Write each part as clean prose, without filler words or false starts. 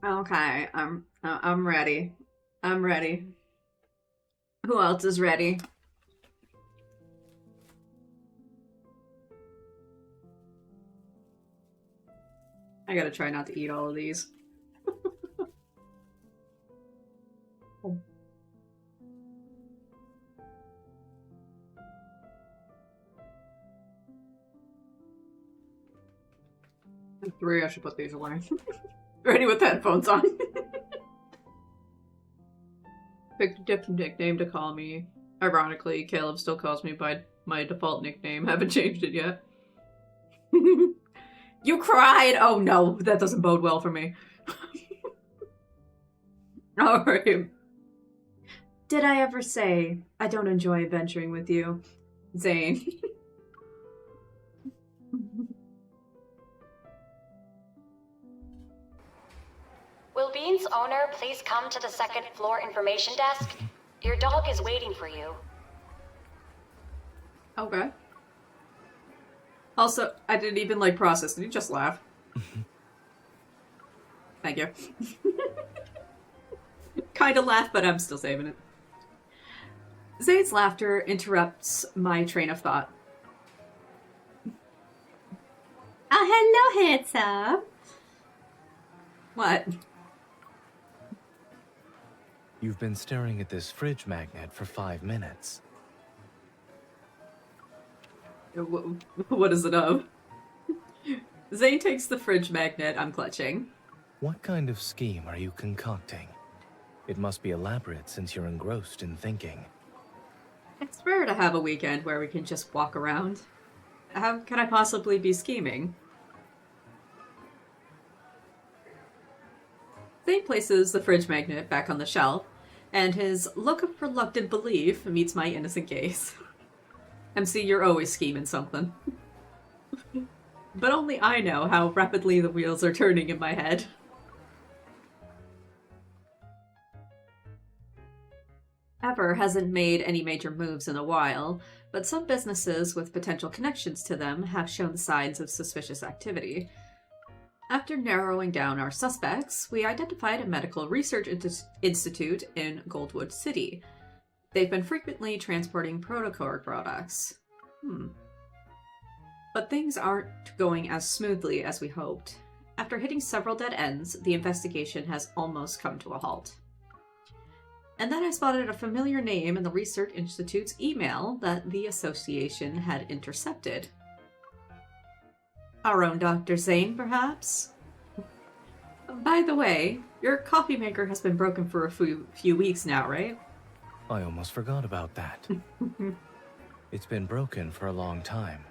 Okay, I'm ready. I'm ready. Who else is ready? I gotta try not to eat all of these. Three, I should put these away. Ready with headphones on. Picked a different nickname to call me. Ironically, Caleb still calls me by my default nickname. Haven't changed it yet. You cried! Oh no, that doesn't bode well for me. Alright. Did I ever say I don't enjoy adventuring with you? Zayne. Will Bean's owner please come to the second floor information desk? Your dog is waiting for you. Okay. Also, I didn't even like process. Did you just laugh? Thank you. Kinda laugh, but I'm still saving it. Zayne's laughter interrupts my train of thought. Oh, hello, handsome. What? You've been staring at this fridge magnet for 5 minutes. What is it of? Zayne takes the fridge magnet I'm clutching. What kind of scheme are you concocting? It must be elaborate since you're engrossed in thinking. It's rare to have a weekend where we can just walk around. How can I possibly be scheming? Zayne places the fridge magnet back on the shelf, and his look of reluctant belief meets my innocent gaze. MC, you're always scheming something. But only I know how rapidly the wheels are turning in my head. Ever hasn't made any major moves in a while, but some businesses with potential connections to them have shown signs of suspicious activity. After narrowing down our suspects, we identified a medical research institute in Goldwood City. They've been frequently transporting Protocol products. But things aren't going as smoothly as we hoped. After hitting several dead ends, the investigation has almost come to a halt. And then I spotted a familiar name in the Research Institute's email that the association had intercepted. Our own Dr. Zayne, perhaps? By the way, your coffee maker has been broken for a few weeks now, right? I almost forgot about that. It's been broken for a long time.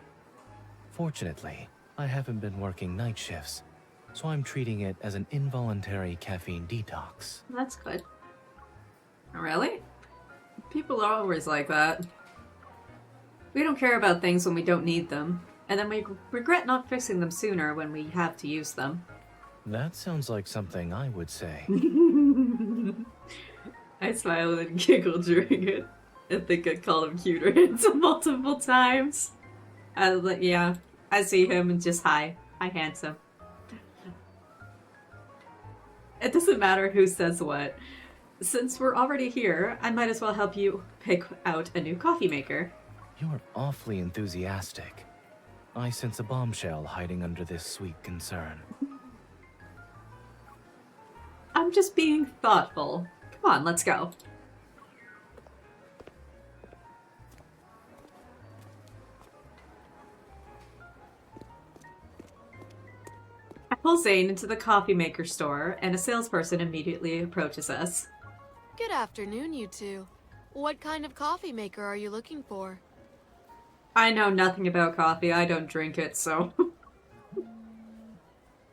Fortunately, I haven't been working night shifts, so I'm treating it as an involuntary caffeine detox. That's good. Really? People are always like that. We don't care about things when we don't need them, and then we regret not fixing them sooner when we have to use them. That sounds like something I would say. I smiled and giggled during it. I think I called him cuter multiple times. Yeah, I see him and just hi. Hi, handsome. It doesn't matter who says what. Since we're already here, I might as well help you pick out a new coffee maker. You're awfully enthusiastic. I sense a bombshell hiding under this sweet concern. I'm just being thoughtful. Come on, let's go. I pull Zayne into the coffee maker store, and a salesperson immediately approaches us. Good afternoon, you two. What kind of coffee maker are you looking for? I know nothing about coffee, I don't drink it, so...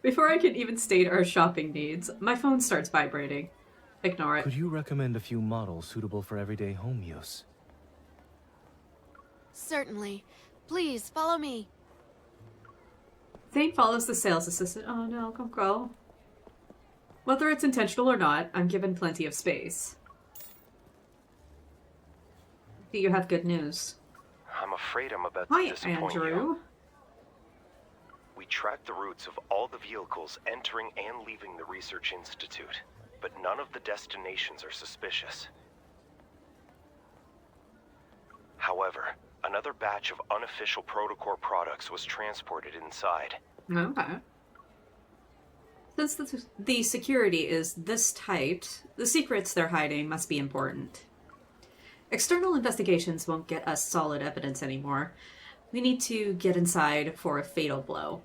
Before I can even state our shopping needs, my phone starts vibrating. Ignore it. Could you recommend a few models suitable for everyday home use? Certainly. Please, follow me. Zayne follows the sales assistant. Oh no, go. Whether it's intentional or not, I'm given plenty of space. Do you have good news? I'm afraid I'm about to Hi, disappoint Andrew. you. We tracked the routes of all the vehicles entering and leaving the Research Institute, but none of the destinations are suspicious. However, another batch of unofficial Protocore products was transported inside. Okay. Since the security is this tight, the secrets they're hiding must be important. External investigations won't get us solid evidence anymore. We need to get inside for a fatal blow.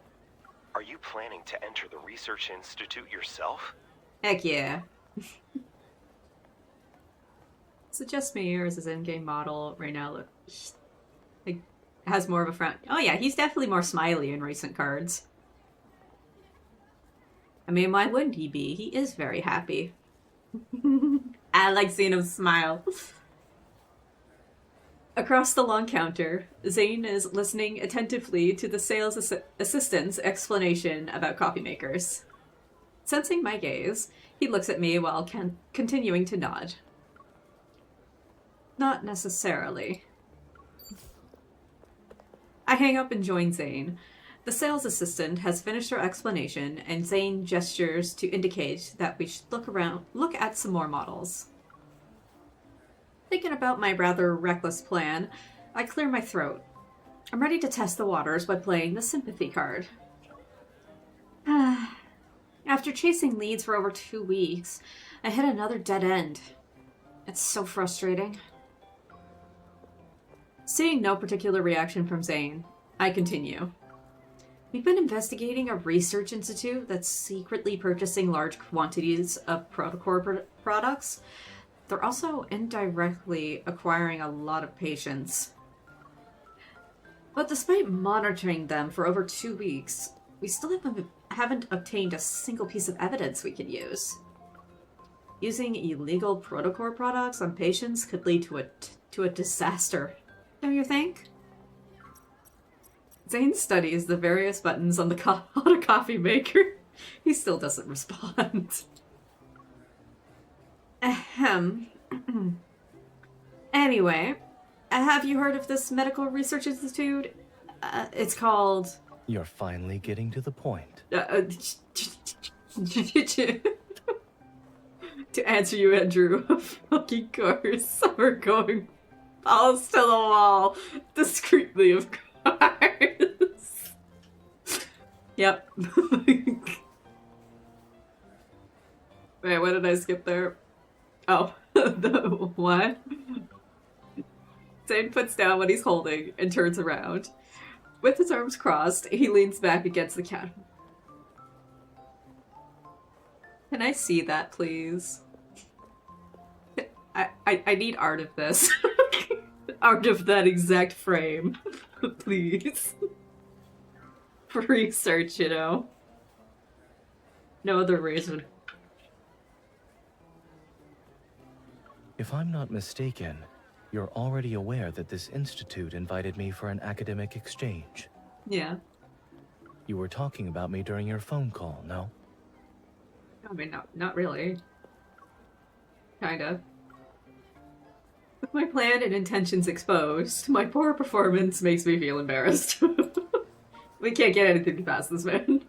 Are you planning to enter the Research Institute yourself? Heck yeah. Is it just me, or is his in-game model right now look like has more of a frown? Oh yeah, he's definitely more smiley in recent cards. I mean, why wouldn't he be? He is very happy. I like seeing him smile. Across the long counter, Zayne is listening attentively to the sales assistant's explanation about coffee makers. Sensing my gaze, he looks at me while continuing to nod. Not necessarily. I hang up and join Zayne. The sales assistant has finished her explanation, and Zayne gestures to indicate that we should look at some more models. Thinking about my rather reckless plan, I clear my throat. I'm ready to test the waters by playing the sympathy card. After chasing leads for over 2 weeks, I hit another dead end. It's so frustrating. Seeing no particular reaction from Zayne, I continue. We've been investigating a research institute that's secretly purchasing large quantities of Protocore products. They're also indirectly acquiring a lot of patients. But despite monitoring them for over 2 weeks, we still haven't obtained a single piece of evidence we can use. Using illegal Protocore products on patients could lead to a disaster, don't you think? Zayne studies the various buttons on the on a coffee maker. He still doesn't respond. Ahem. Anyway, have you heard of this medical research institute? It's called... You're finally getting to the point. To answer you, Andrew, of fucking course. We're going balls to the wall. Discreetly, of course. Yep. Wait, what did I skip there? Oh, the what? Zayne puts down what he's holding and turns around. With his arms crossed, he leans back against the counter. Can I see that, please? I need art of this. Art of that exact frame. Please. For research, you know. No other reason. If I'm not mistaken, you're already aware that this institute invited me for an academic exchange. Yeah. You were talking about me during your phone call, no? I mean, not really. Kinda. With my plan and intentions exposed, my poor performance makes me feel embarrassed. We can't get anything past this man.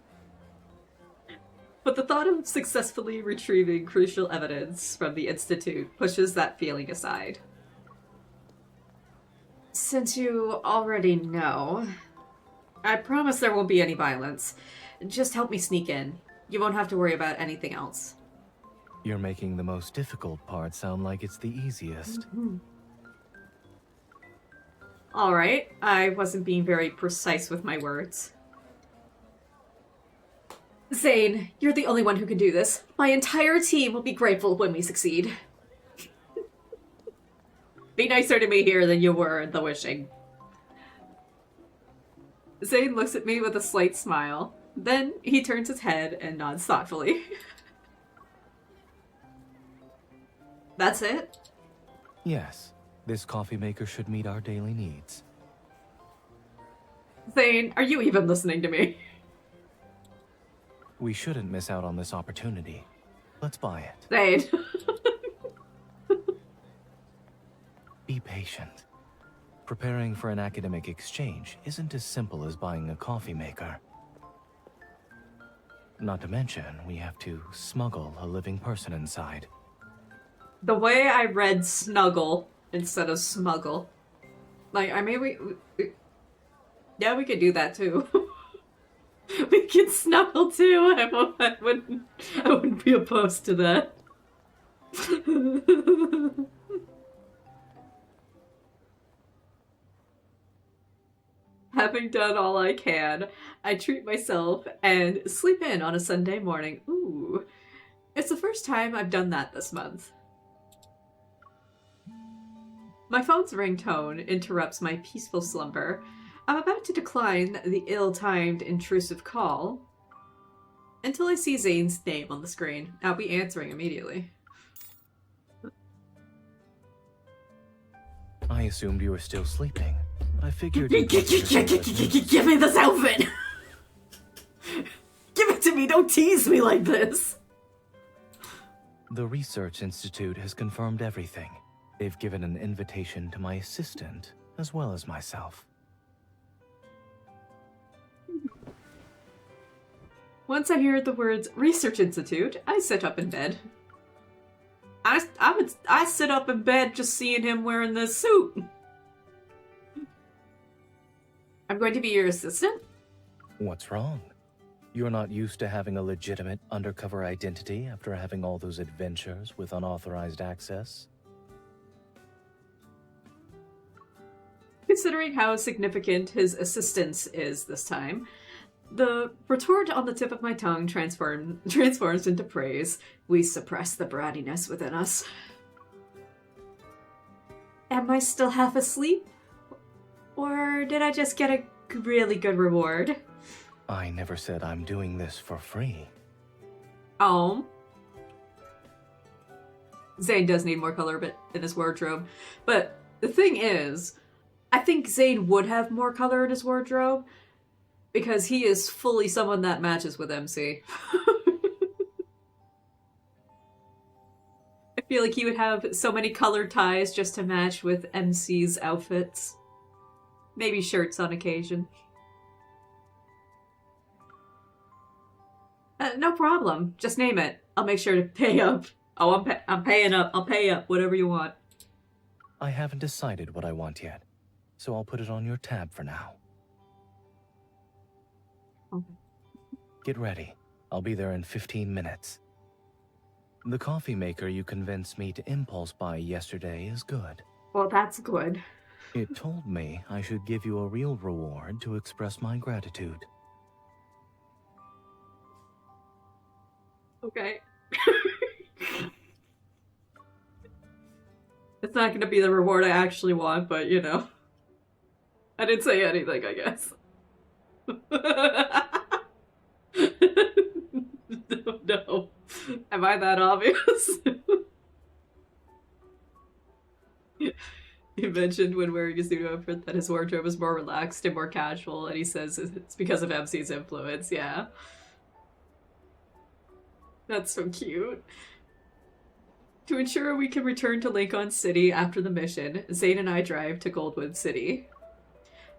But the thought of successfully retrieving crucial evidence from the Institute pushes that feeling aside. Since you already know, I promise there won't be any violence. Just help me sneak in. You won't have to worry about anything else. You're making the most difficult part sound like it's the easiest. Mm-hmm. Alright, I wasn't being very precise with my words. Zayne, you're the only one who can do this. My entire team will be grateful when we succeed. Be nicer to me here than you were in the wishing. Zayne looks at me with a slight smile. Then he turns his head and nods thoughtfully. That's it? Yes, this coffee maker should meet our daily needs. Zayne, are you even listening to me? We shouldn't miss out on this opportunity. Let's buy it. Zayne. Be patient. Preparing for an academic exchange isn't as simple as buying a coffee maker. Not to mention, we have to smuggle a living person inside. The way I read snuggle instead of smuggle. Like, I mean, yeah, we could do that too. We could snuggle too. I wouldn't be opposed to that. Having done all I can, I treat myself and sleep in on a Sunday morning. Ooh. It's the first time I've done that this month. My phone's ringtone interrupts my peaceful slumber. I'm about to decline the ill-timed intrusive call until I see Zayne's name on the screen. I'll be answering immediately. I assumed you were still sleeping. I figured Give me this outfit! Give it to me, don't tease me like this! The Research Institute has confirmed everything. They've given an invitation to my assistant, as well as myself. Once I hear the words Research Institute, I sit up in bed. I sit up in bed just seeing him wearing this suit. I'm going to be your assistant? What's wrong? You're not used to having a legitimate undercover identity after having all those adventures with unauthorized access? Considering how significant his assistance is this time, the retort on the tip of my tongue transforms into praise. We suppress the brattiness within us. Am I still half asleep? Or did I just get a really good reward? I never said I'm doing this for free. Oh. Zayne does need more color in his wardrobe. But the thing is, I think Zayne would have more color in his wardrobe because he is fully someone that matches with MC. I feel like he would have so many colored ties just to match with MC's outfits. Maybe shirts on occasion. No problem. Just name it. I'll make sure to pay up. Oh, I'm paying up. I'll pay up. Whatever you want. I haven't decided what I want yet, so I'll put it on your tab for now. Okay. Get ready. I'll be there in 15 minutes. The coffee maker you convinced me to impulse buy yesterday is good. Well, that's good. It told me I should give you a real reward to express my gratitude. Okay. It's not going to be the reward I actually want, but you know. I didn't say anything, I guess. No. Am I that obvious? He mentioned when wearing his new outfit that his wardrobe is more relaxed and more casual, and he says it's because of MC's influence, yeah. That's so cute. To ensure we can return to Lincoln City after the mission, Zayne and I drive to Goldwood City.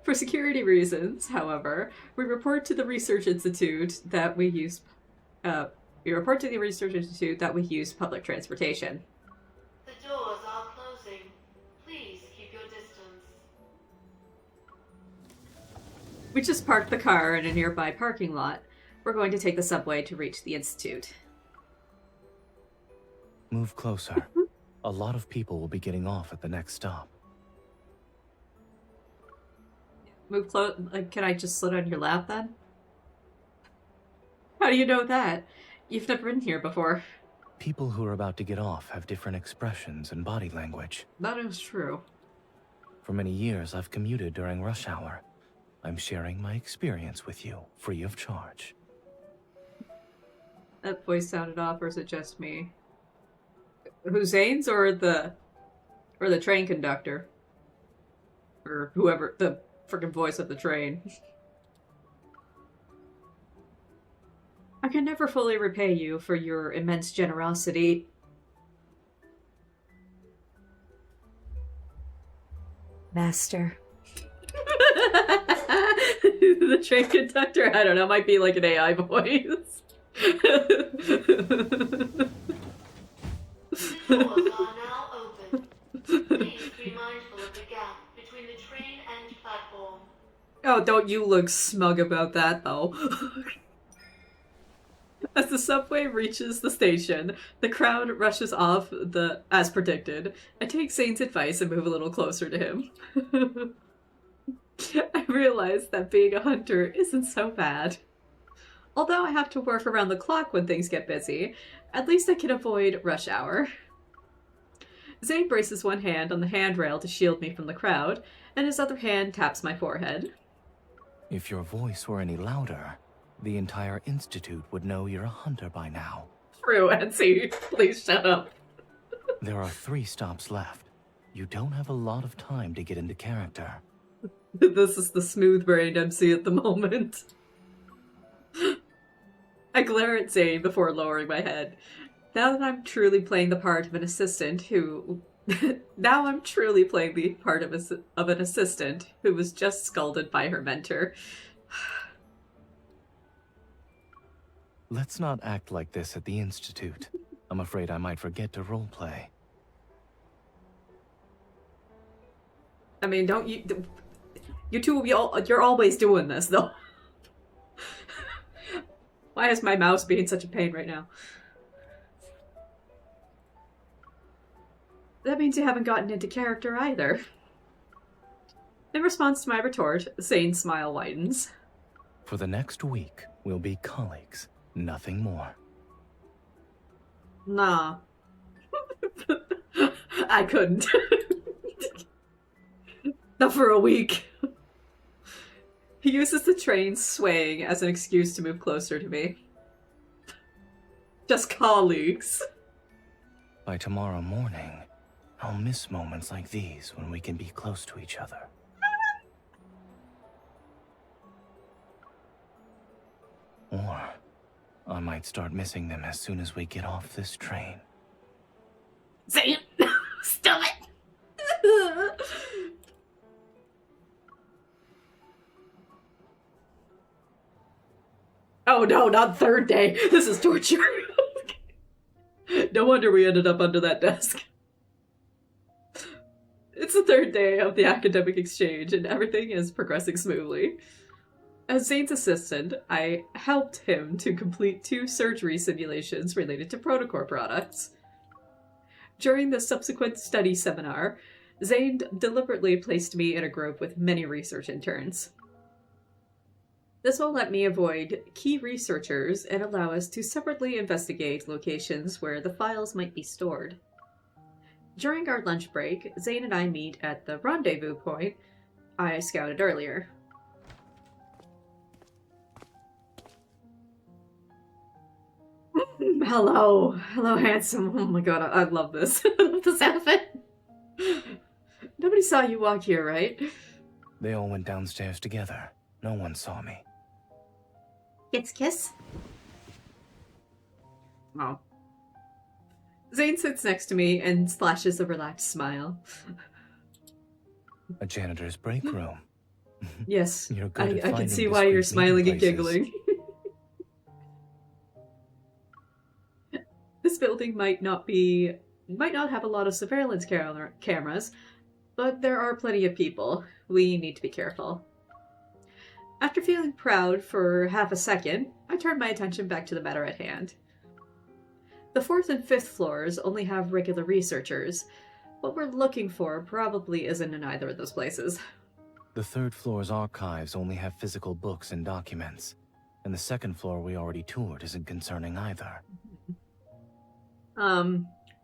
For security reasons, however, we report to the Research Institute that we use public transportation. The doors are closing. Please keep your distance. We just parked the car in a nearby parking lot. We're going to take the subway to reach the Institute. Move closer. A lot of people will be getting off at the next stop. Move close. Can I just sit on your lap then? How do you know that? You've never been here before. People who are about to get off have different expressions and body language. That is true. For many years, I've commuted during rush hour. I'm sharing my experience with you, free of charge. That voice sounded off, or is it just me? Hussein's or the train conductor? Or whoever, the freaking voice of the train. I can never fully repay you for your immense generosity. Master. The train conductor? I don't know, might be like an AI voice. The doors are now open. Please be mindful of the gap between the train and platform. Oh, don't you look smug about that, though. As the subway reaches the station, the crowd rushes off as predicted. I take Zayne's advice and move a little closer to him. I realize that being a hunter isn't so bad. Although I have to work around the clock when things get busy, at least I can avoid rush hour. Zayne braces one hand on the handrail to shield me from the crowd, and his other hand taps my forehead. If your voice were any louder, the entire institute would know you're a hunter by now. True, Etsy. Please shut up. There are 3 stops left. You don't have a lot of time to get into character. This is the smooth-brained MC at the moment. I glare at Zayne before lowering my head. Now that I'm truly playing the part of an assistant who... now I'm truly playing the part of an assistant who was just scolded by her mentor. Let's not act like this at the Institute. I'm afraid I might forget to roleplay. I mean, don't you... You two, you're always doing this, though. Why is my mouse being such a pain right now? That means you haven't gotten into character either. In response to my retort, Zayne's smile widens. For the next week, we'll be colleagues. Nothing more. Nah. I couldn't. Not for a week. He uses the train swaying as an excuse to move closer to me. Just colleagues. By tomorrow morning, I'll miss moments like these when we can be close to each other. Or I might start missing them as soon as we get off this train. Zayne! Stop it! Oh no, not third day. This is torture. No wonder we ended up under that desk. It's the third day of the academic exchange and everything is progressing smoothly. As Zayne's assistant, I helped him to complete 2 surgery simulations related to Protocore products. During the subsequent study seminar, Zayne deliberately placed me in a group with many research interns. This will let me avoid key researchers and allow us to separately investigate locations where the files might be stored. During our lunch break, Zayne and I meet at the rendezvous point I scouted earlier. Hello. Hello, handsome. Oh my god, I love this. I love this outfit. Nobody saw you walk here, right? They all went downstairs together. No one saw me. Kiss. Oh. Zayne sits next to me and splashes a relaxed smile. A janitor's break room. Yes, You're good at I can finding see why you're discreet smiling meeting and places. giggling. This building might not have a lot of surveillance cameras, but there are plenty of people. We need to be careful. After feeling proud for half a second, I turn my attention back to the matter at hand. The 4th and 5th floors only have regular researchers. What we're looking for probably isn't in either of those places. The 3rd floor's archives only have physical books and documents, and the 2nd floor we already toured isn't concerning either.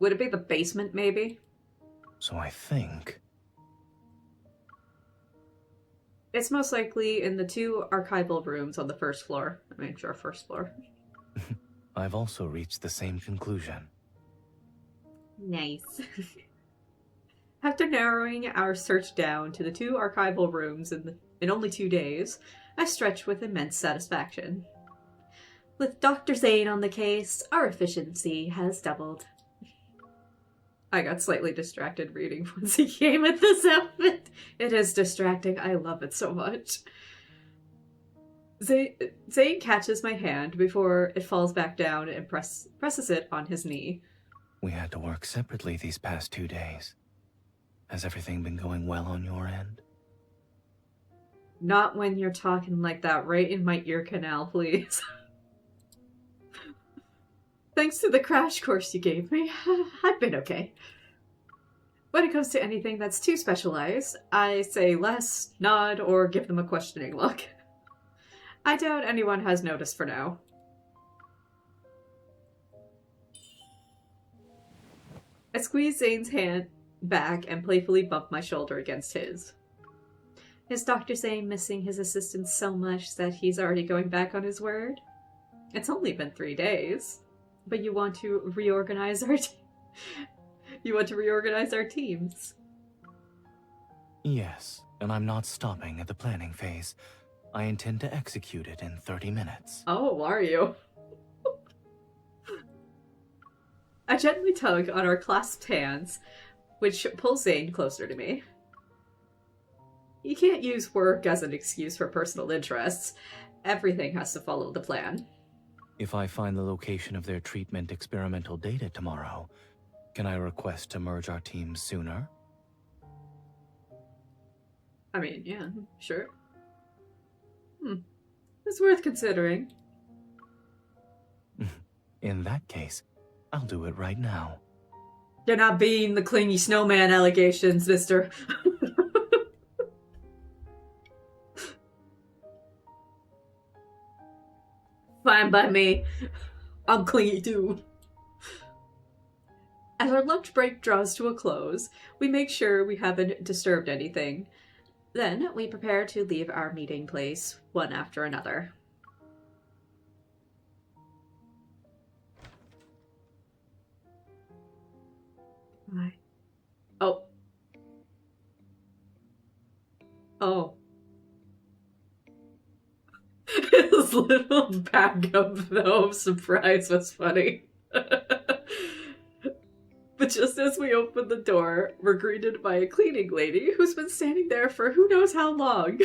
Would it be the basement, maybe? So I think... It's most likely in the 2 archival rooms on the 1st floor. I mean, sure, 1st floor. I've also reached the same conclusion. Nice. After narrowing our search down to the 2 archival rooms in only 2 days, I stretch with immense satisfaction. With Dr. Zayne on the case, our efficiency has doubled. I got slightly distracted reading once he came with this outfit. It is distracting. I love it so much. Zayne catches my hand before it falls back down and presses it on his knee. We had to work separately these past 2 days. Has everything been going well on your end? Not when you're talking like that right in my ear canal, please. Thanks to the crash course you gave me, I've been okay. When it comes to anything that's too specialized, I say less, nod, or give them a questioning look. I doubt anyone has noticed for now. I squeeze Zayne's hand back and playfully bump my shoulder against his. Is Dr. Zayne missing his assistant so much that he's already going back on his word? It's only been 3 days, but you want to reorganize our teams. Yes, and I'm not stopping at the planning phase. I intend to execute it in 30 minutes. Oh, are you? I gently tug on our clasped hands, which pulls Zayne closer to me. You can't use work as an excuse for personal interests. Everything has to follow the plan. If I find the location of their treatment experimental data tomorrow, can I request to merge our teams sooner? I mean, yeah, sure. It's worth considering. In that case, I'll do it right now. You're not being the clingy snowman allegations, mister. Fine by me. I'm clingy too. As our lunch break draws to a close, we make sure we haven't disturbed anything. Then we prepare to leave our meeting place, one after another. Oh. Oh. His little backup, though, of surprise was funny. But just as we open the door, we're greeted by a cleaning lady who's been standing there for who knows how long.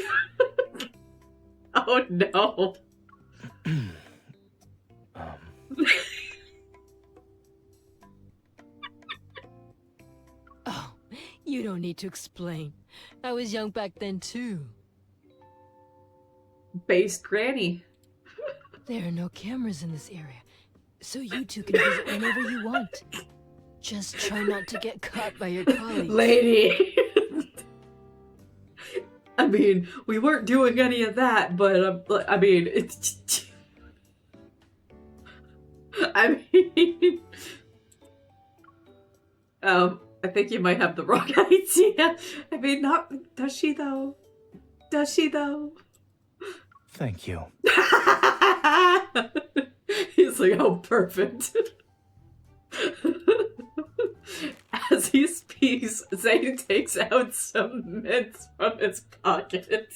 Oh no. Oh, you don't need to explain. I was young back then too. Based granny. There are no cameras in this area, so you two can visit whenever you want. Just try not to get caught by your colleagues. Lady! I mean, we weren't doing any of that, but I mean, it's... I mean... I think you might have the wrong idea. I mean, not... Does she, though? Does she, though? Thank you. He's like, oh, perfect. As he speaks, Zayne takes out some mints from his pocket.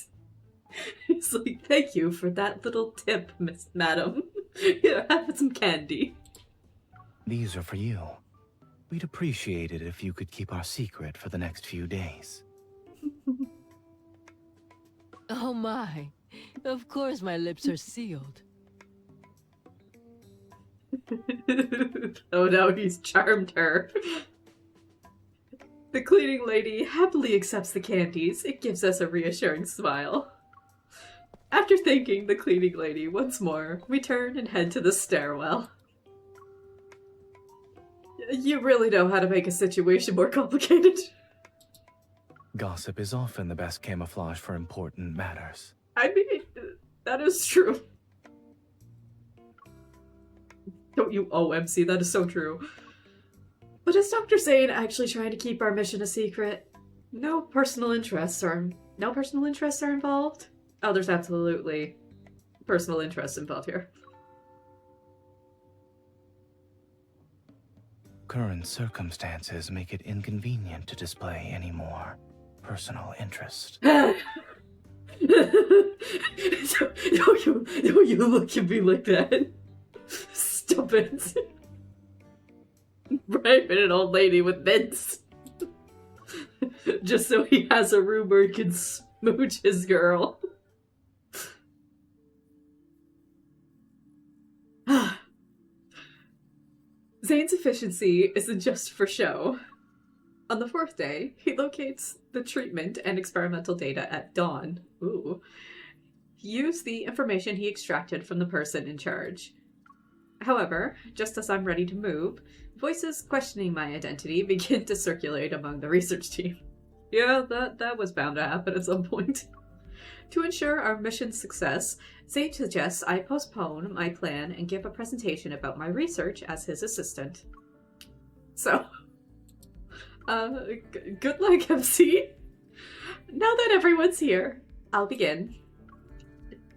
He's like, thank you for that little tip, Madam. Here, have some candy. These are for you. We'd appreciate it if you could keep our secret for the next few days. Oh my. Of course my lips are sealed. Oh no, he's charmed her. The cleaning lady happily accepts the candies. It gives us a reassuring smile. After thanking the cleaning lady once more, we turn and head to the stairwell. You really know how to make a situation more complicated. Gossip is often the best camouflage for important matters. I mean, that is true. Don't you OMC, that is so true. But is Dr. Zayne actually trying to keep our mission a secret? No personal interests are involved? Oh, there's absolutely personal interests involved here. Current circumstances make it inconvenient to display any more personal interest. Don't you look at me like that. Stop it. Bribing an old lady with mints. Just so he has a room where he can smooch his girl. Zayne's efficiency isn't just for show. On the 4th day, he locates the treatment and experimental data at dawn. Ooh. He used the information he extracted from the person in charge. However, just as I'm ready to move, voices questioning my identity begin to circulate among the research team. Yeah, that was bound to happen at some point. To ensure our mission's success, Zayne suggests I postpone my plan and give a presentation about my research as his assistant. So, good luck, MC. Now that everyone's here, I'll begin.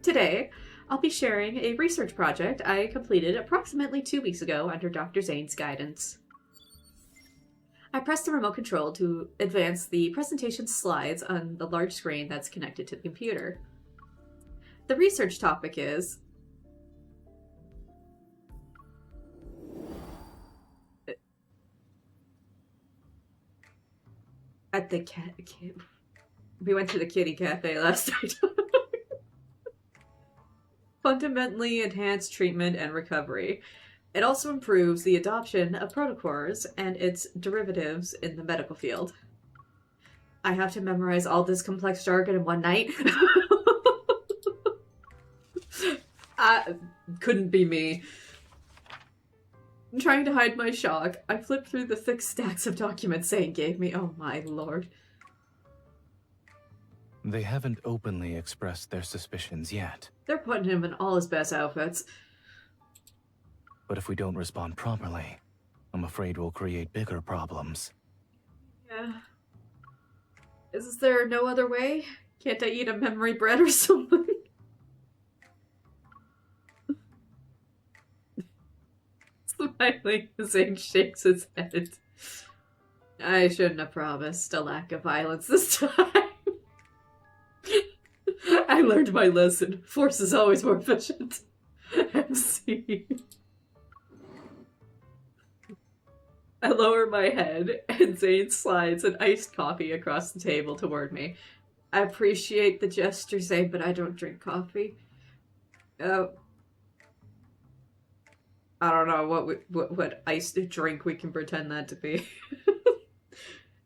Today, I'll be sharing a research project I completed approximately 2 weeks ago under Dr. Zayne's guidance. I pressed the remote control to advance the presentation slides on the large screen that's connected to the computer. The research topic is... At the we went to the kitty cafe last night. Fundamentally enhanced treatment and recovery. It also improves the adoption of protocols and its derivatives in the medical field. I have to memorize all this complex jargon in one night. Couldn't be me. Trying to hide my shock, I flipped through the thick stacks of documents Zayne gave me. Oh my lord. They haven't openly expressed their suspicions yet. They're putting him in all his best outfits. But if we don't respond properly, I'm afraid we'll create bigger problems. Yeah. Is there no other way? Can't I eat a memory bread or something? Smiling, Zayne shakes his head. I shouldn't have promised a lack of violence this time. I learned my lesson. Force is always more efficient. MC. I lower my head, and Zayne slides an iced coffee across the table toward me. I appreciate the gesture, Zayne, but I don't drink coffee. I don't know what iced drink we can pretend that to be.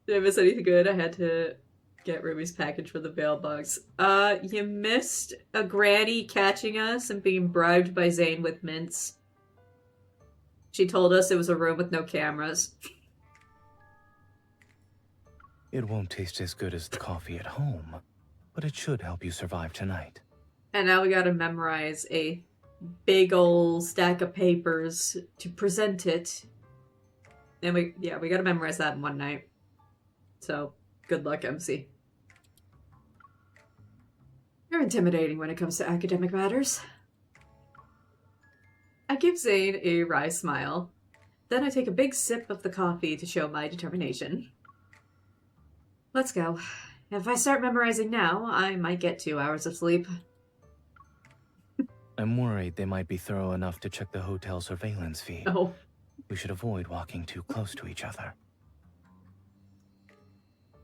Did I miss anything good? I had to get Ruby's package for the mailbox. You missed a granny catching us and being bribed by Zayne with mints. She told us it was a room with no cameras. It won't taste as good as the coffee at home, but it should help you survive tonight. And now we gotta memorize a big ol' stack of papers to present it. And we gotta memorize that in one night. So, good luck, MC. You're intimidating when it comes to academic matters. I give Zayne a wry smile. Then I take a big sip of the coffee to show my determination. Let's go. If I start memorizing now, I might get 2 hours of sleep. I'm worried they might be thorough enough to check the hotel surveillance feed. Oh. We should avoid walking too close to each other.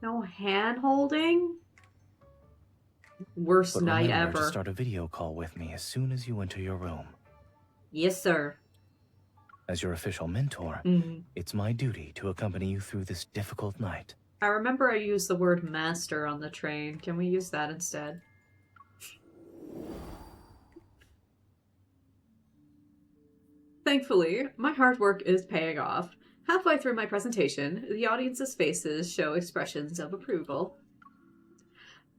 No hand-holding? Worst night remember ever. To start a video call with me as soon as you enter your room. Yes, sir. As your official mentor, it's my duty to accompany you through this difficult night. I remember I used the word master on the train. Can we use that instead? Thankfully, my hard work is paying off. Halfway through my presentation, the audience's faces show expressions of approval.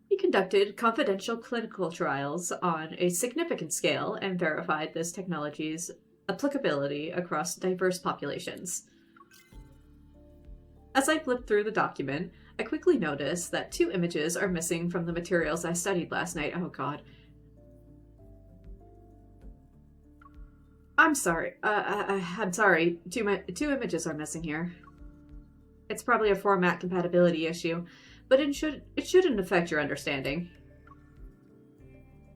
We conducted confidential clinical trials on a significant scale and verified this technology's applicability across diverse populations. As I flipped through the document, I quickly noticed that 2 images are missing from the materials I studied last night. Oh god. I'm sorry. I'm sorry. 2 images are missing here. It's probably a format compatibility issue, but it shouldn't affect your understanding.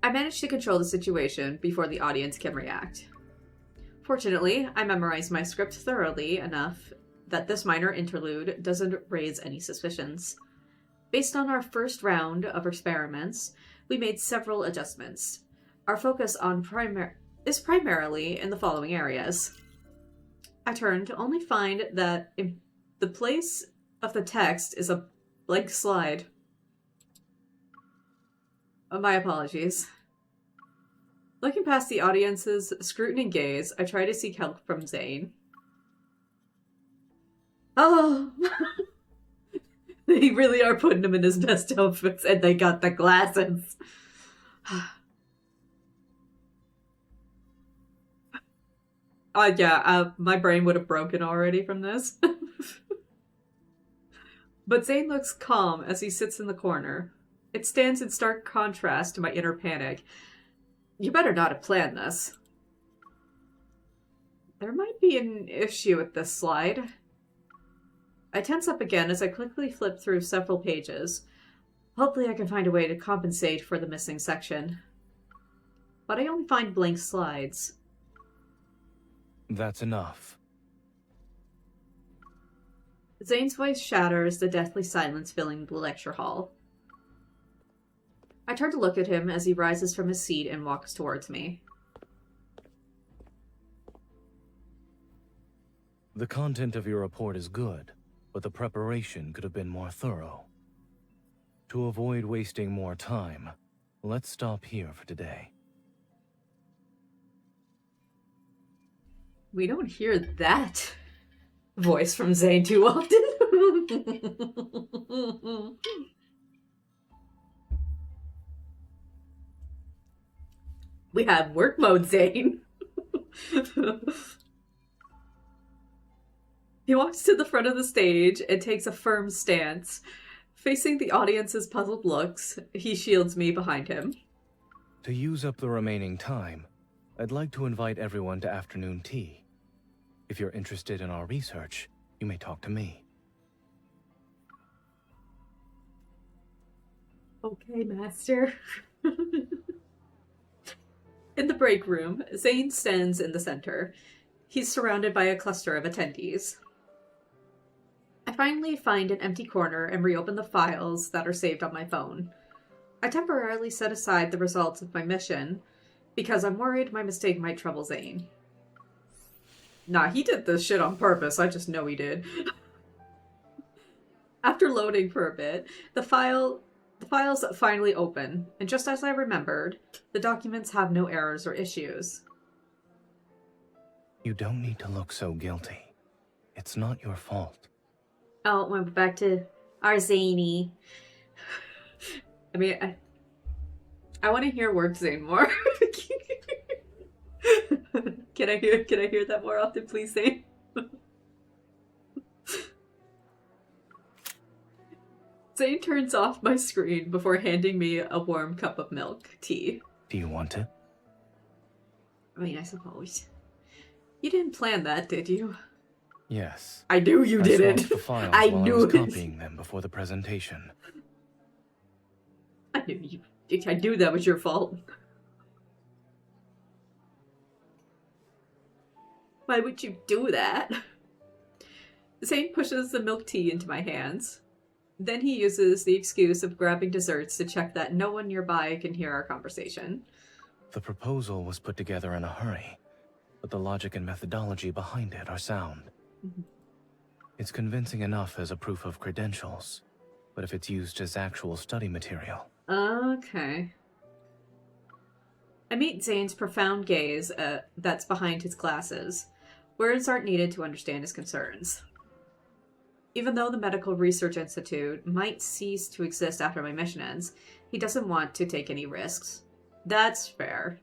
I managed to control the situation before the audience can react. Fortunately, I memorized my script thoroughly enough that this minor interlude doesn't raise any suspicions. Based on our first round of experiments, we made several adjustments. Our focus on is primarily in the following areas. I turn to only find that in the place of the text is a blank slide. Oh, my apologies. Looking past the audience's scrutiny gaze, I try to seek help from Zayne. Oh! They really are putting him in his best outfits, and they got the glasses. My brain would have broken already from this. But Zayne looks calm as he sits in the corner. It stands in stark contrast to my inner panic. You better not have planned this. There might be an issue with this slide. I tense up again as I quickly flip through several pages. Hopefully I can find a way to compensate for the missing section. But I only find blank slides. That's enough. Zayne's voice shatters the deathly silence filling the lecture hall. I turn to look at him as he rises from his seat and walks towards me. The content of your report is good, but the preparation could have been more thorough. To avoid wasting more time, let's stop here for today. We don't hear that voice from Zayne too often. We have work mode, Zayne. He walks to the front of the stage and takes a firm stance. Facing the audience's puzzled looks, he shields me behind him. To use up the remaining time, I'd like to invite everyone to afternoon tea. If you're interested in our research, you may talk to me. Okay, master. In the break room, Zayne stands in the center. He's surrounded by a cluster of attendees. I finally find an empty corner and reopen the files that are saved on my phone. I temporarily set aside the results of my mission because I'm worried my mistake might trouble Zayne. Nah, he did this shit on purpose. I just know he did. After loading for a bit, the files finally open, and just as I remembered, the documents have no errors or issues. You don't need to look so guilty. It's not your fault. Oh, went back to our Zayne. I mean, I want to hear word Zayne more. Can I hear that more often, please, Zayne? Zayne turns off my screen before handing me a warm cup of milk tea. Do you want it? I mean, I suppose. You didn't plan that, did you? Yes. I knew you didn't. I swapped the files I while knew I was it. copying them before the presentation. I knew that was your fault. Why would you do that? Zayne pushes the milk tea into my hands. Then he uses the excuse of grabbing desserts to check that no one nearby can hear our conversation. The proposal was put together in a hurry, but the logic and methodology behind it are sound. It's convincing enough as a proof of credentials, but if it's used as actual study material... Okay. I meet Zayne's profound gaze that's behind his glasses. Words aren't needed to understand his concerns. Even though the Medical Research Institute might cease to exist after my mission ends, he doesn't want to take any risks. That's fair.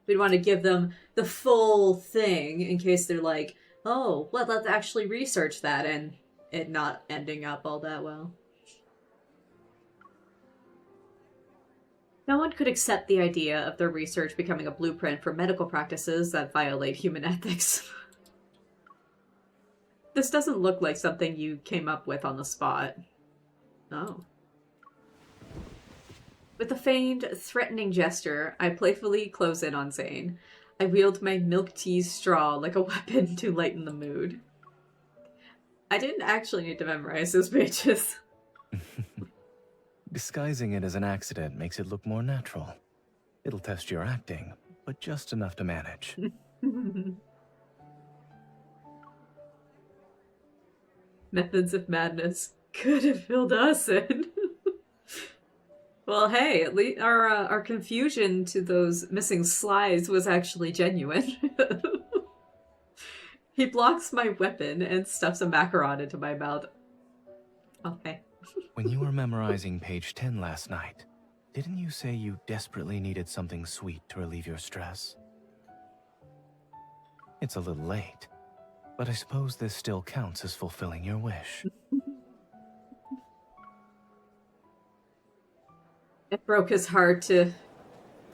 We'd want to give them the full thing in case they're like, oh, well, let's actually research that, and it not ending up all that well. No one could accept the idea of their research becoming a blueprint for medical practices that violate human ethics. This doesn't look like something you came up with on the spot. Oh. With a feigned, threatening gesture, I playfully close in on Zayne. I wield my milk tea straw like a weapon to lighten the mood. I didn't actually need to memorize those pages. Disguising it as an accident makes it look more natural. It'll test your acting, but just enough to manage. Methods of madness could have filled us in. Well, hey, at least our confusion to those missing slides was actually genuine. He blocks my weapon and stuffs a macaron into my mouth. Okay. When you were memorizing page 10 last night, didn't you say you desperately needed something sweet to relieve your stress? It's a little late, but I suppose this still counts as fulfilling your wish. It broke his heart to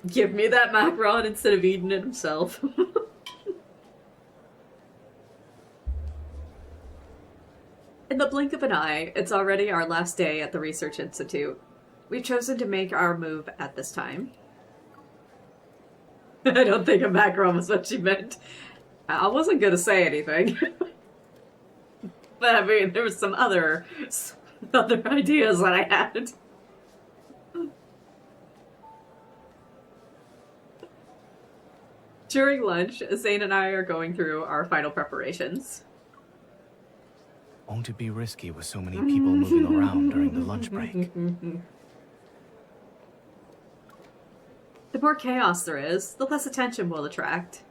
give me that macaron instead of eating it himself. In the blink of an eye, it's already our last day at the Research Institute. We've chosen to make our move at this time. I don't think a macaron was what she meant. I wasn't gonna say anything. But I mean, there was some other ideas that I had. During lunch, Zayne and I are going through our final preparations. Won't it be risky with so many people moving around during the lunch break? The more chaos there is, the less attention we'll attract.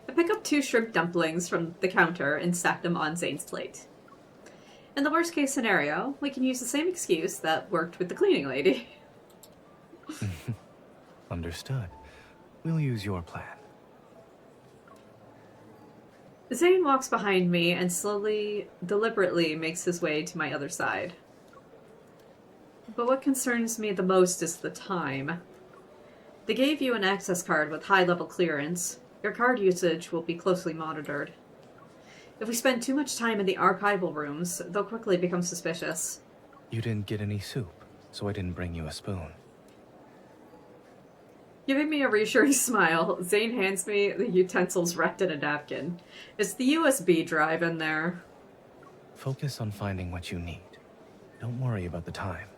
I pick up 2 shrimp dumplings from the counter and stack them on Zayne's plate. In the worst case scenario, we can use the same excuse that worked with the cleaning lady. Understood. We'll use your plan. Zayne walks behind me and slowly, deliberately makes his way to my other side. But what concerns me the most is the time. They gave you an access card with high-level clearance. Your card usage will be closely monitored. If we spend too much time in the archival rooms, they'll quickly become suspicious. You didn't get any soup, so I didn't bring you a spoon. Giving me a reassuring smile, Zayne hands me the utensils wrapped in a napkin. It's the USB drive in there. Focus on finding what you need. Don't worry about the time.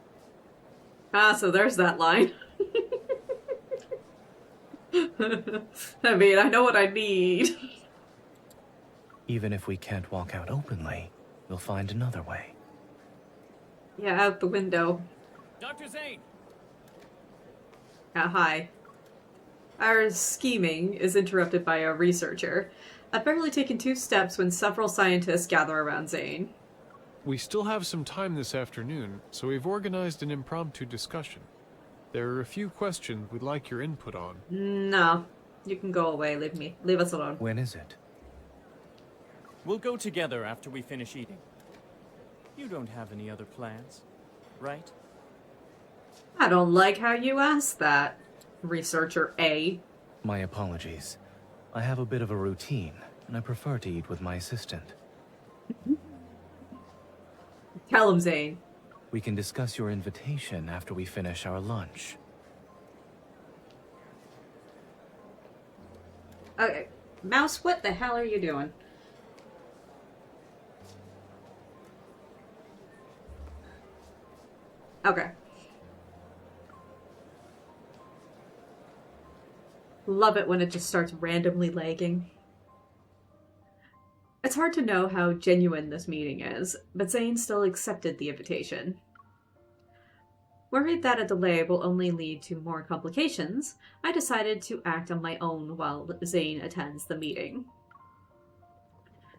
Ah, so there's that line. I mean, I know what I need. Even if we can't walk out openly, we'll find another way. Yeah, out the window. Dr. Zayne! Hi. Our scheming is interrupted by a researcher. I've barely taken 2 steps when several scientists gather around Zayne. We still have some time this afternoon, so we've organized an impromptu discussion. There are a few questions we'd like your input on. No. You can go away. Leave us alone. When is it? We'll go together after we finish eating. You don't have any other plans, right? I don't like how you asked that, Researcher A. My apologies. I have a bit of a routine, and I prefer to eat with my assistant. Tell him, Zayne. We can discuss your invitation after we finish our lunch. Okay. Mouse, what the hell are you doing? Okay. Love it when it just starts randomly lagging. It's hard to know how genuine this meeting is, but Zayne still accepted the invitation. Worried that a delay will only lead to more complications, I decided to act on my own while Zayne attends the meeting.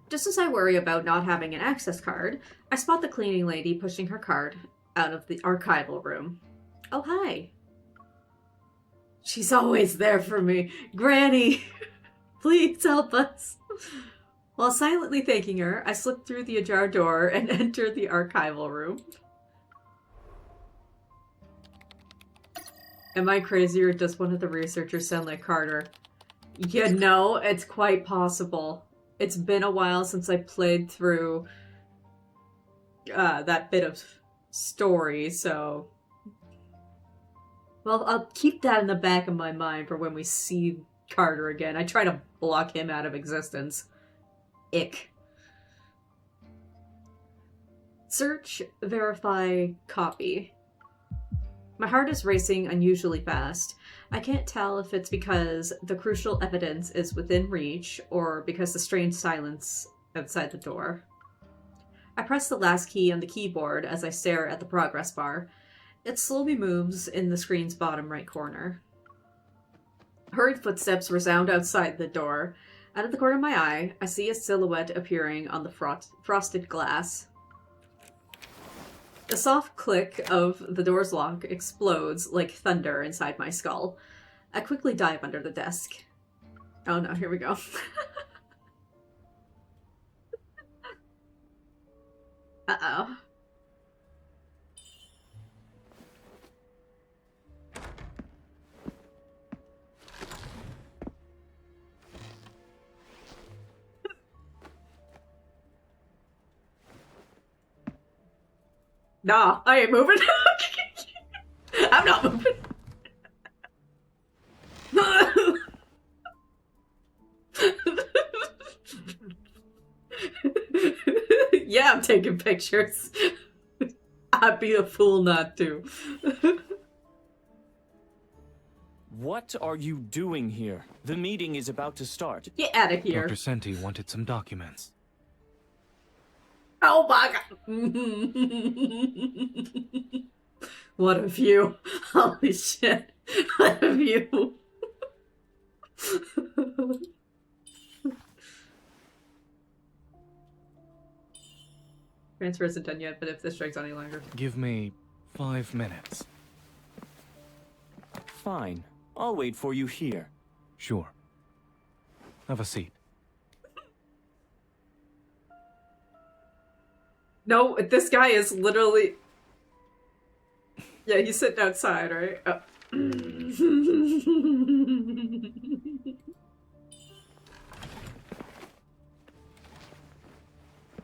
Just as I worry about not having an access card, I spot the cleaning lady pushing her cart out of the archival room. Oh, hi. She's always there for me. Granny, please help us. While silently thanking her, I slip through the ajar door and enter the archival room. Am I crazy or does one of the researchers sound like Carter? Yeah, no, it's quite possible. It's been a while since I played through that bit of story, so... Well, I'll keep that in the back of my mind for when we see Carter again. I try to block him out of existence. Ick. Search, verify, copy. My heart is racing unusually fast. I can't tell if it's because the crucial evidence is within reach or because the strange silence outside the door. I press the last key on the keyboard as I stare at the progress bar. It slowly moves in the screen's bottom right corner. Hurried footsteps resound outside the door. Out of the corner of my eye, I see a silhouette appearing on the frosted glass. The soft click of the door's lock explodes like thunder inside my skull. I quickly dive under the desk. Oh no, here we go. Uh-oh. Nah, I ain't moving. I'm not moving. Yeah, I'm taking pictures. I'd be a fool not to. What are you doing here? The meeting is about to start. Get out of here. Dr. Senti wanted some documents. Oh my god. What a view. Holy shit. What a view. Transfer isn't done yet, but if this drags on any longer. Give me 5 minutes. Fine. I'll wait for you here. Sure. Have a seat. No, this guy is literally... Yeah, he's sitting outside, right? Oh.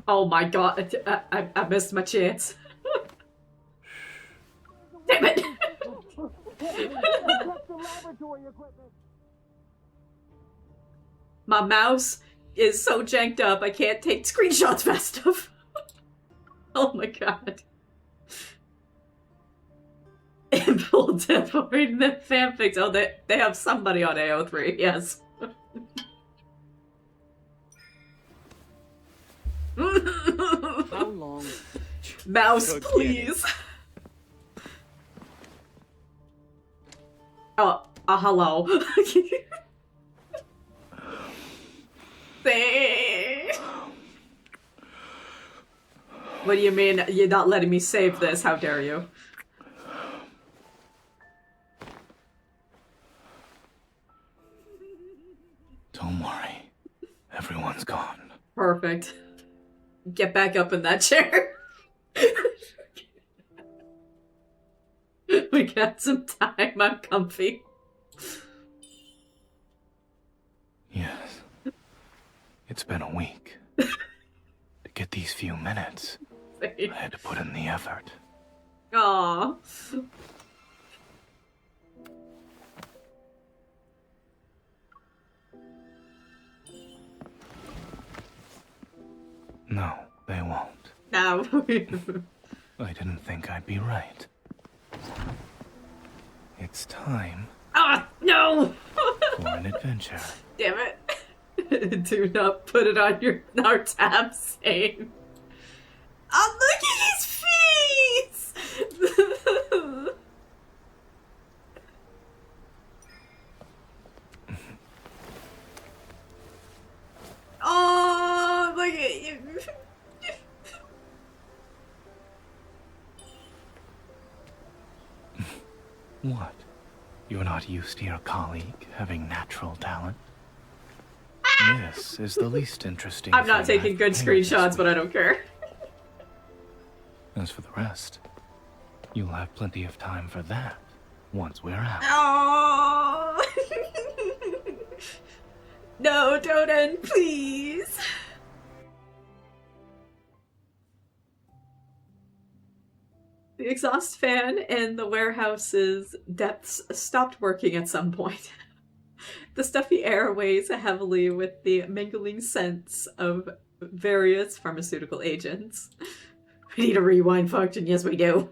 Oh my god, I missed my chance. Damn it! My mouse is so janked up, I can't take screenshots fast enough. Oh my god. Impulse for reading the fanfics. Oh, they have somebody on AO3, yes. How long? Mouse, Go get please. Oh, hello. Thanks. What do you mean you're not letting me save this? How dare you? Don't worry. Everyone's gone. Perfect. Get back up in that chair. We got some time. I'm comfy. Yes. It's been a week. To get these few minutes, I had to put in the effort. Aww. No, they won't. No. I didn't think I'd be right. It's time Ah, no! for an adventure. Damn it. Do not put it on our tab, Zayne. Oh, look at his face! Oh, look at you. What? You're not used to your colleague having natural talent? This is the least interesting. I'm not thing taking I've good prepared this screenshots, but I week. don't care. As for the rest, you'll have plenty of time for that once we're out. Oh. No, don't end, please. The exhaust fan in the warehouse's depths stopped working at some point. The stuffy air weighs heavily with the mingling scents of various pharmaceutical agents. We need a rewind function, yes we do.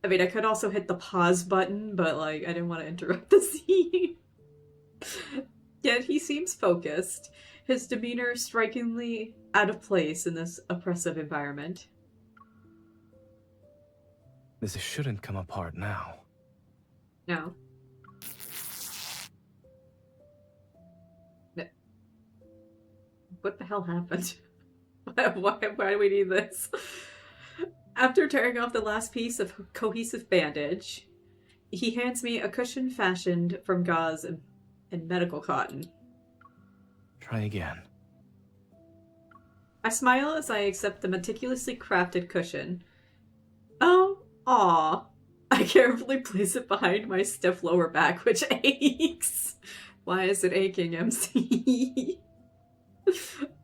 I mean, I could also hit the pause button, but like, I didn't want to interrupt the scene. Yet he seems focused. his demeanor strikingly out of place in this oppressive environment. This shouldn't come apart now. No. What the hell happened? Why do we need this? After tearing off the last piece of cohesive bandage, he hands me a cushion fashioned from gauze and medical cotton. Try again. I smile as I accept the meticulously crafted cushion. Oh, aw. I carefully place it behind my stiff lower back, which aches. Why is it aching, MC?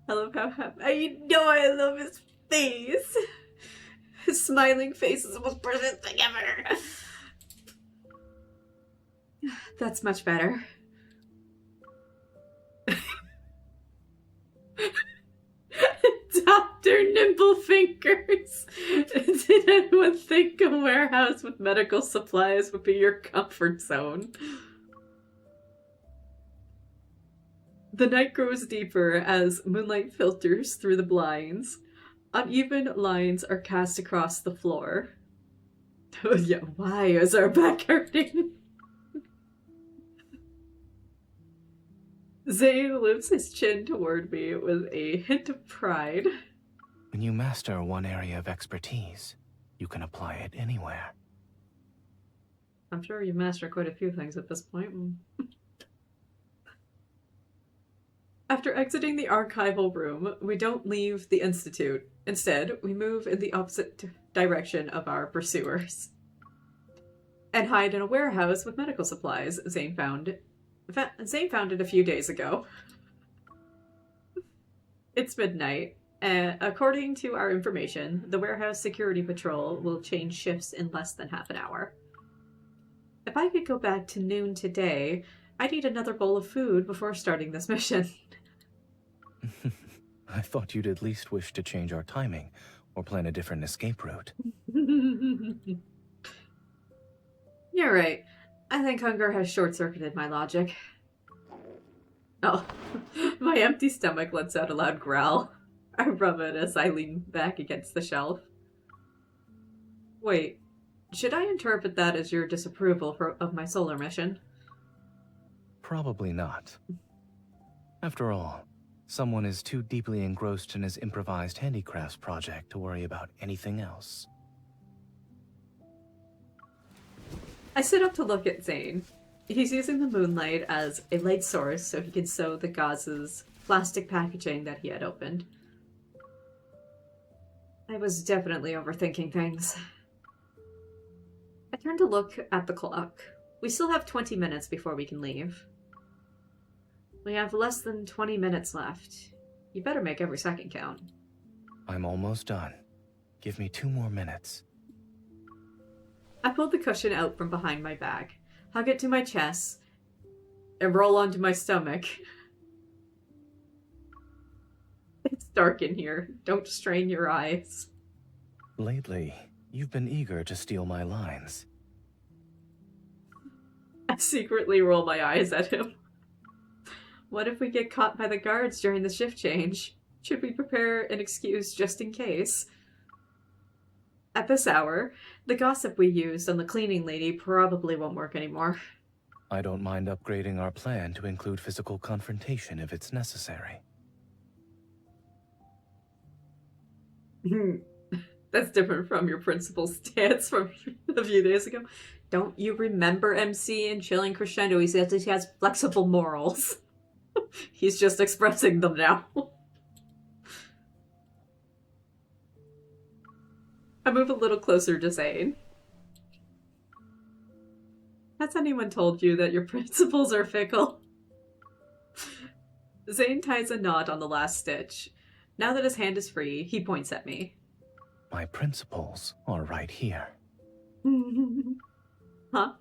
I love how happy. I love his face. His smiling face is the most perfect thing ever. That's much better. Dr. Nimblefingers, did anyone think a warehouse with medical supplies would be your comfort zone? The night grows deeper as moonlight filters through the blinds. Uneven lines are cast across the floor. Oh yeah, why is our back hurting? Zayne lifts his chin toward me with a hint of pride. When you master one area of expertise, you can apply it anywhere. I'm sure you've mastered quite a few things at this point. After exiting the archival room, we don't leave the Institute. Instead, we move in the opposite direction of our pursuers. And hide in a warehouse with medical supplies Zayne found it a few days ago. It's midnight, and according to our information, the warehouse security patrol will change shifts in less than half an hour. If I could go back to noon today, I'd eat another bowl of food before starting this mission. I thought you'd at least wish to change our timing, or plan a different escape route. You're right. I think hunger has short-circuited my logic. Oh, my empty stomach lets out a loud growl. I rub it as I lean back against the shelf. Wait, should I interpret that as your disapproval of my solar mission? Probably not. After all, someone is too deeply engrossed in his improvised handicrafts project to worry about anything else. I sit up to look at Zayne. He's using the moonlight as a light source so he can sew the gauzes plastic packaging that he had opened. I was definitely overthinking things. I turn to look at the clock. We still have 20 minutes before we can leave. We have less than 20 minutes left. You better make every second count. I'm almost done. Give me 2 more minutes. I pull the cushion out from behind my back, hug it to my chest, and roll onto my stomach. It's dark in here. Don't strain your eyes. Lately, you've been eager to steal my lines. I secretly roll my eyes at him. What if we get caught by the guards during the shift change? Should we prepare an excuse just in case? At this hour, the gossip we used on the cleaning lady probably won't work anymore. I don't mind upgrading our plan to include physical confrontation if it's necessary. That's different from your principal's stance from a few days ago. Don't you remember MC in Chilling Crescendo? He says he has flexible morals. He's just expressing them now. I move a little closer to Zayne. Has anyone told you that your principles are fickle? Zayne ties a knot on the last stitch. Now that his hand is free, he points at me. My principles are right here. Huh?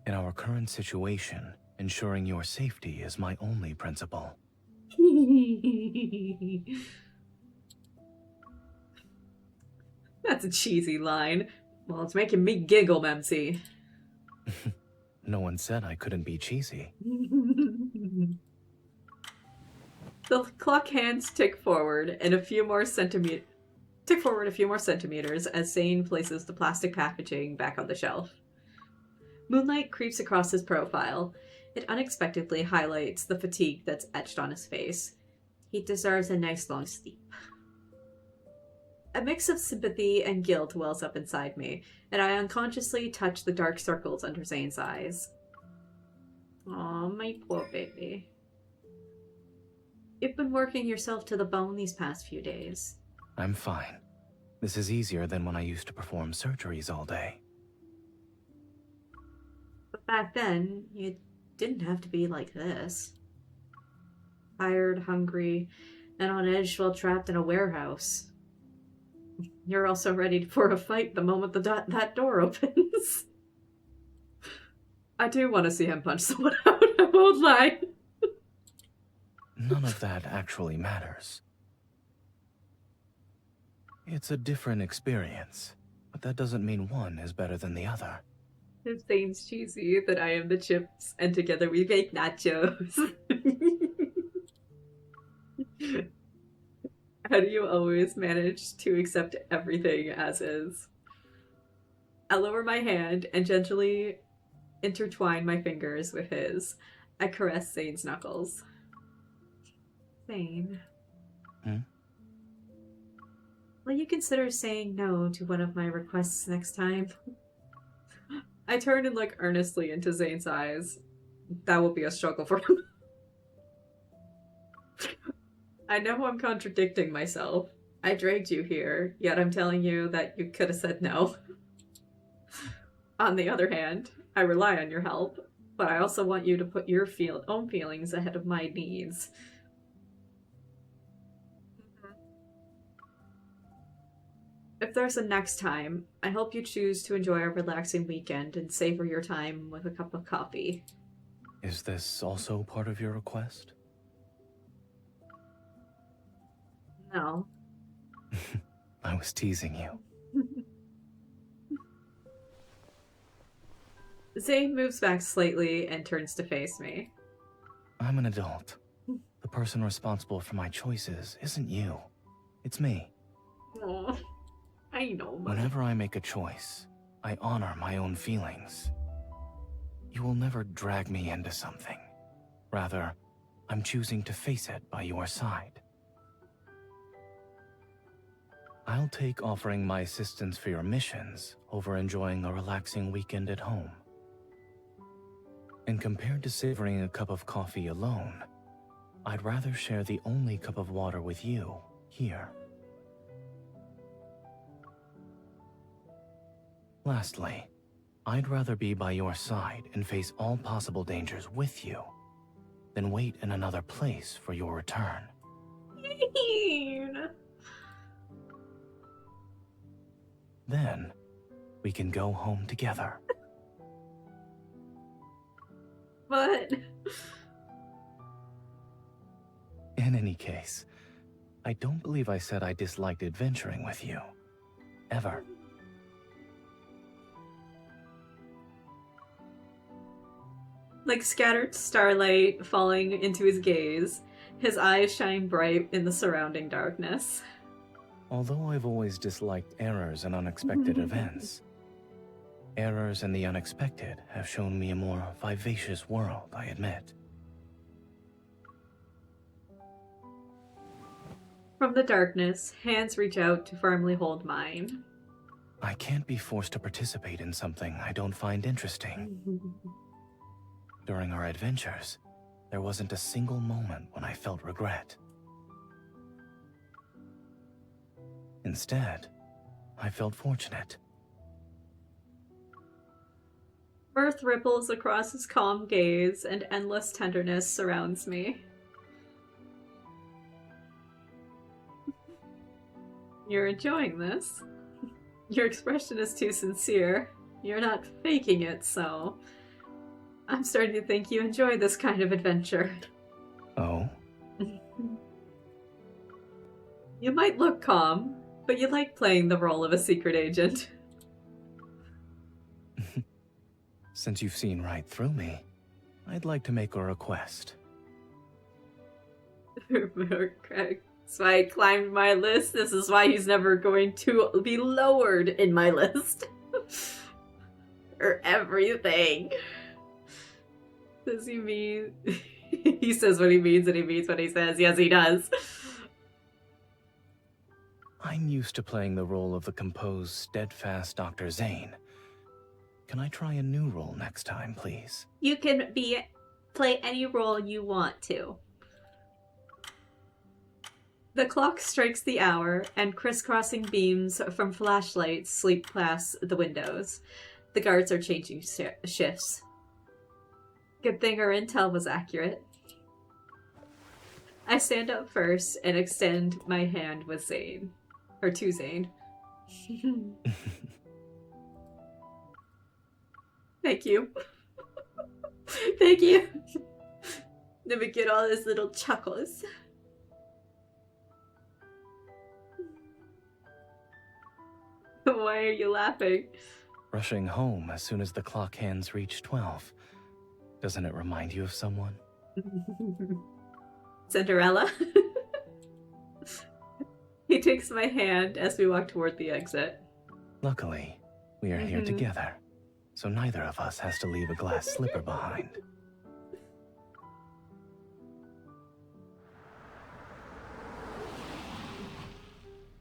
In our current situation, ensuring your safety is my only principle. That's a cheesy line. Well, it's making me giggle, Memsy. No one said I couldn't be cheesy. The clock hands tick forward a few more centimeters as Zayne places the plastic packaging back on the shelf. Moonlight creeps across his profile. It unexpectedly highlights the fatigue that's etched on his face. He deserves a nice long sleep. A mix of sympathy and guilt wells up inside me, and I unconsciously touch the dark circles under Zayne's eyes. Aw, my poor baby. You've been working yourself to the bone these past few days. I'm fine. This is easier than when I used to perform surgeries all day. But back then, you didn't have to be like this. Tired, hungry, and on edge while trapped in a warehouse. You're also ready for a fight the moment that door opens. I do want to see him punch someone out, I won't lie. None of that actually matters. It's a different experience, but that doesn't mean one is better than the other. If Zayne's cheesy, then I am the chips, and together we make nachos. How do you always manage to accept everything as is? I lower my hand and gently intertwine my fingers with his. I caress Zayne's knuckles. Zayne. Will you consider saying no to one of my requests next time? I turn and look earnestly into Zayne's eyes. That will be a struggle for him. I know I'm contradicting myself. I dragged you here, yet I'm telling you that you could have said no. On the other hand, I rely on your help, but I also want you to put your own feelings ahead of my needs. If there's a next time, I hope you choose to enjoy a relaxing weekend and savor your time with a cup of coffee. Is this also part of your request? No. I was teasing you. Zayne moves back slightly and turns to face me. I'm an adult. The person responsible for my choices isn't you. It's me. Aww. I know, but... Whenever I make a choice, I honor my own feelings. You will never drag me into something. Rather, I'm choosing to face it by your side. I'll take offering my assistance for your missions over enjoying a relaxing weekend at home. And compared to savoring a cup of coffee alone, I'd rather share the only cup of water with you here. Lastly, I'd rather be by your side and face all possible dangers with you than wait in another place for your return. Then, we can go home together. But... In any case, I don't believe I said I disliked adventuring with you. Ever. Like scattered starlight falling into his gaze, his eyes shine bright in the surrounding darkness. Although I've always disliked errors and unexpected events, errors and the unexpected have shown me a more vivacious world, I admit. From the darkness, hands reach out to firmly hold mine. I can't be forced to participate in something I don't find interesting. During our adventures, there wasn't a single moment when I felt regret. Instead, I felt fortunate. Mirth ripples across his calm gaze, and endless tenderness surrounds me. You're enjoying this. Your expression is too sincere. You're not faking it, so... I'm starting to think you enjoy this kind of adventure. Oh? You might look calm, but you like playing the role of a secret agent. Since you've seen right through me, I'd like to make a request. That's why I climbed my list. This is why he's never going to be lowered in my list. Or everything. Does he mean... He says what he means and he means what he says. Yes, he does. I'm used to playing the role of the composed, steadfast Dr. Zayne. Can I try a new role next time, please? You can play any role you want to. The clock strikes the hour, and crisscrossing beams from flashlights sleep past the windows. The guards are changing shifts. Good thing our intel was accurate. I stand up first and extend my hand with Zayne. Or to Zayne. Thank you. Thank you. Let me get all these little chuckles. Why are you laughing? Rushing home as soon as the clock hands reach 12. Doesn't it remind you of someone? Cinderella? He takes my hand as we walk toward the exit. Luckily, we are here together, so neither of us has to leave a glass slipper behind.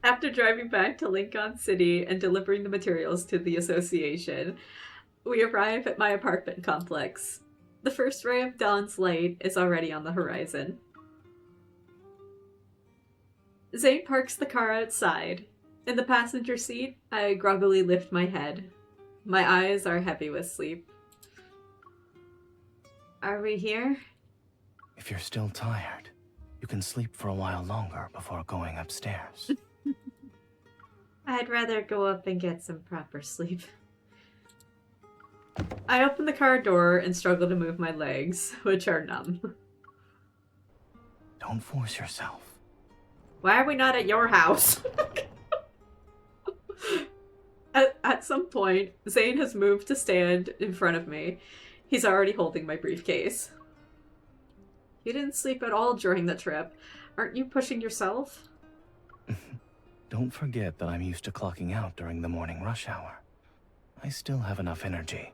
After driving back to Lincoln City and delivering the materials to the association, we arrive at my apartment complex. The first ray of dawn's light is already on the horizon. Zayne parks the car outside. In the passenger seat, I groggily lift my head. My eyes are heavy with sleep. Are we here? If you're still tired, you can sleep for a while longer before going upstairs. I'd rather go up and get some proper sleep. I open the car door and struggle to move my legs, which are numb. Don't force yourself. Why are we not at your house? At some point, Zayne has moved to stand in front of me. He's already holding my briefcase. You didn't sleep at all during the trip. Aren't you pushing yourself? Don't forget that I'm used to clocking out during the morning rush hour. I still have enough energy.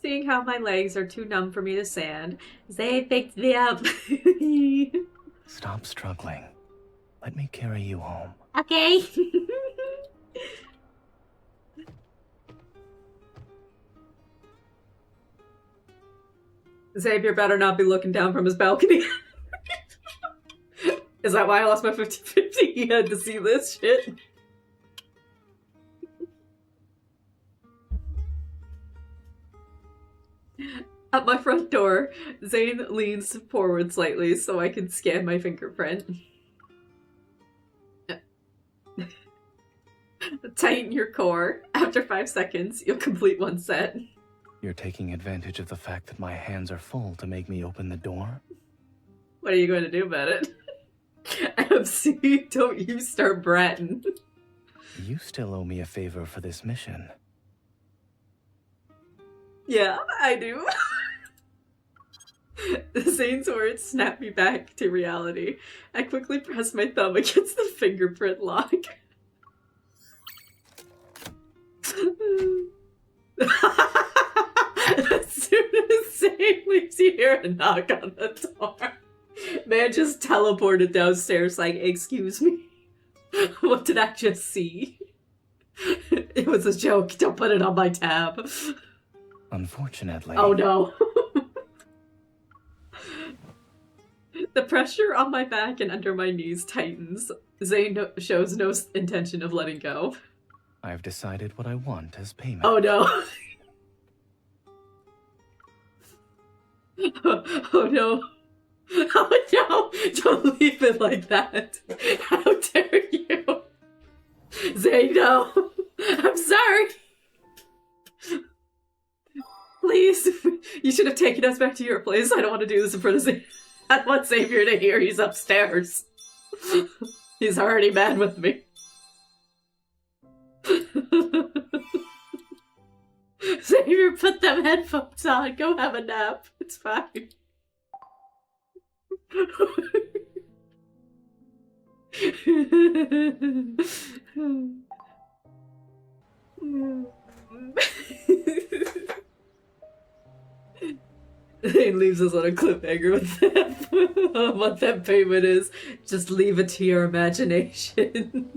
Seeing how my legs are too numb for me to stand, Zayne picked me up. Stop struggling. Let me carry you home. Okay. Xavier better not be looking down from his balcony. Is that why I lost my 50-50? He had to see this shit. At my front door, Zayne leans forward slightly so I can scan my fingerprint. Tighten your core. After 5 seconds, you'll complete one set. You're taking advantage of the fact that my hands are full to make me open the door? What are you going to do about it? MC, don't you start bratting. You still owe me a favor for this mission. Yeah, I do. Zayne's words snap me back to reality. I quickly press my thumb against the fingerprint lock. As soon as Zayne leaves, you hear a knock on the door. Man just teleported downstairs like, excuse me? What did I just see? It was a joke. Don't put it on my tab. Unfortunately. Oh no. The pressure on my back and under my knees tightens. Zayne shows no intention of letting go. I've decided what I want as payment. Oh no. Oh no. Oh no. Don't leave it like that. How dare you. Zayne, no. I'm sorry. Please. You should have taken us back to your place. I don't want to do this in front of Zayne. I don't want Xavier to hear he's upstairs. He's already mad with me. Xavier, put them headphones on. Go have a nap. It's fine. He leaves us on a cliffhanger with that. What that payment is, just leave it to your imagination.